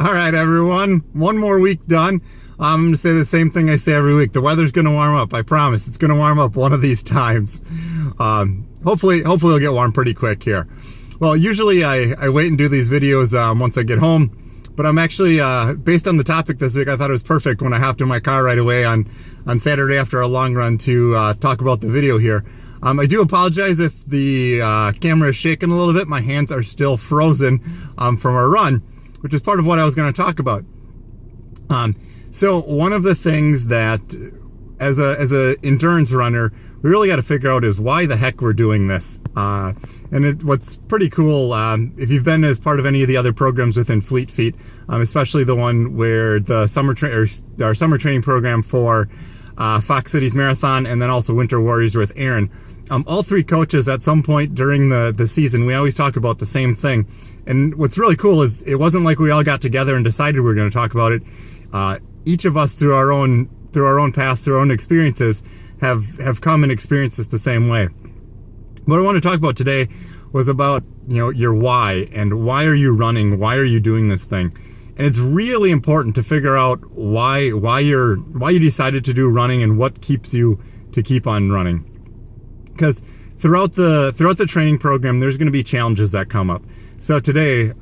All right, everyone. One more week done. I'm going to say the same thing I say every week. The weather's going to warm up. I promise. It's going to warm up one of these times. Hopefully it'll get warm pretty quick here. Well, usually I wait and do these videos once I get home. But I'm actually, based on the topic this week, I thought it was perfect when I hopped in my car right away on Saturday after a long run to talk about the video here. I do apologize if the camera is shaking a little bit. My hands are still frozen from our run, which is part of what I was going to talk about. So one of the things that, as a endurance runner, we really got to figure out is why the heck we're doing this. What's pretty cool, if you've been as part of any of the other programs within Fleet Feet, especially the one where the our summer training program for Fox Cities Marathon and then also Winter Warriors with Aaron. All three coaches at some point during the season, we always talk about the same thing. And what's really cool is it wasn't like we all got together and decided we were going to talk about it. Each of us through our own past, through our own experiences, have come and experienced this the same way. What I want to talk about today was about, your why, and why are you running? Why are you doing this thing? And it's really important to figure out why you decided to do running and what keeps you to keep on running. Because throughout the training program, there's going to be challenges that come up. So today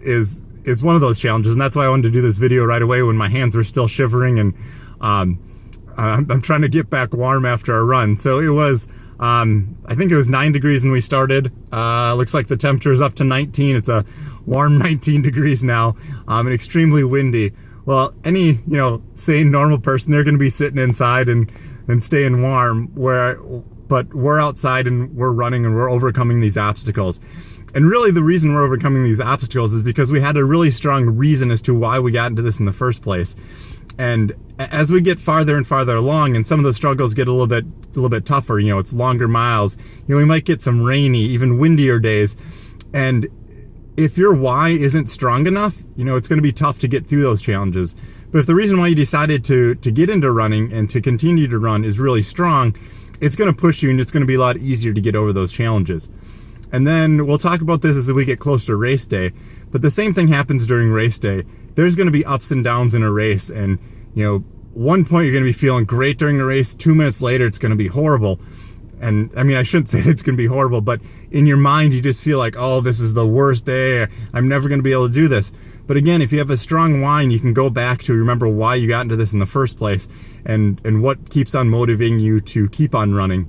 is one of those challenges, and that's why I wanted to do this video right away when my hands were still shivering, and I'm trying to get back warm after our run. So it was, I think it was 9 degrees when we started. Looks like the temperature is up to 19. It's a warm 19 degrees now, and extremely windy. Well, any, sane, normal person, they're going to be sitting inside and staying warm, but we're outside and we're running and we're overcoming these obstacles. And really the reason we're overcoming these obstacles is because we had a really strong reason as to why we got into this in the first place. And as we get farther and farther along, and some of those struggles get a little bit tougher, it's longer miles, we might get some rainy, even windier days. And if your why isn't strong enough, it's going to be tough to get through those challenges. But if the reason why you decided to get into running and to continue to run is really strong, it's going to push you, and it's going to be a lot easier to get over those challenges. And then we'll talk about this as we get close to race day. But the same thing happens during race day. There's going to be ups and downs in a race. And, one point you're going to be feeling great during the race. 2 minutes later, it's going to be horrible. And I mean, I shouldn't say it's going to be horrible, but in your mind, you just feel like, oh, this is the worst day. I'm never going to be able to do this. But again, if you have a strong why, you can go back to remember why you got into this in the first place and what keeps on motivating you to keep on running.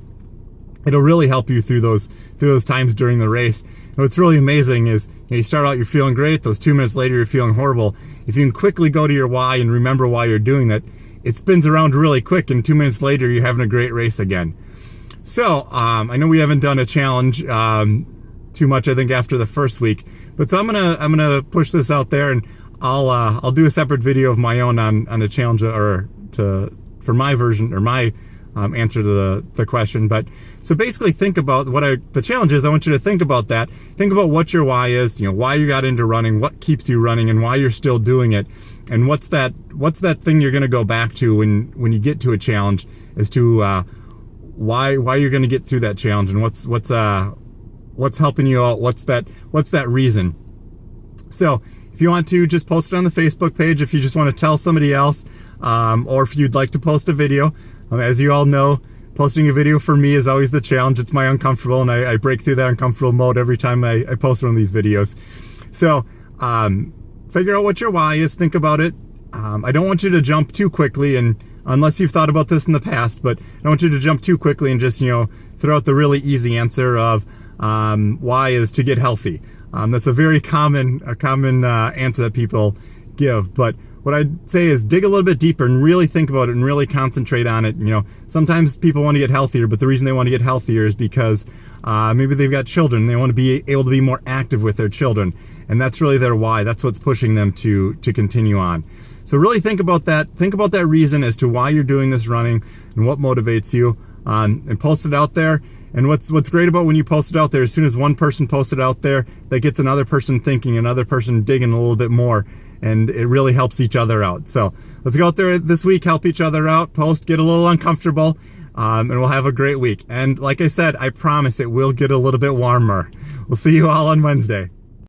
It'll really help you through those times during the race. And what's really amazing is, you start out, you're feeling great. Those 2 minutes later, you're feeling horrible. If you can quickly go to your why and remember why you're doing that, it spins around really quick, and 2 minutes later, you're having a great race again. So, I know we haven't done a challenge too much, I think, after the first week. But so I'm gonna push this out there, and I'll do a separate video of my own on a challenge for my version or my answer to the question. But so basically, think about the challenge is. I want you to think about that. Think about what your why is. Why you got into running, what keeps you running, and why you're still doing it. And what's that thing you're going to go back to when you get to a challenge as to why you're going to get through that challenge, and what's helping you out. What's that reason? So if you want to, just post it on the Facebook page. If you just want to tell somebody else, or if you'd like to post a video. As you all know, posting a video for me is always the challenge. It's my uncomfortable, and I break through that uncomfortable mode every time I post one of these videos. So figure out what your why is. Think about it. I don't want you to jump too quickly, and unless you've thought about this in the past, but I don't want you to jump too quickly and just throw out the really easy answer of why is to get healthy. That's a very common answer that people give, but what I'd say is dig a little bit deeper and really think about it and really concentrate on it. Sometimes people want to get healthier, but the reason they want to get healthier is because maybe they've got children. They want to be able to be more active with their children. And that's really their why. That's what's pushing them to continue on. So really think about that. Think about that reason as to why you're doing this running and what motivates you, and post it out there. And what's great about when you post it out there, as soon as one person posts it out there, that gets another person thinking, another person digging a little bit more. And it really helps each other out. So let's go out there this week, help each other out, post, get a little uncomfortable, and we'll have a great week. And like I said, I promise it will get a little bit warmer. We'll see you all on Wednesday.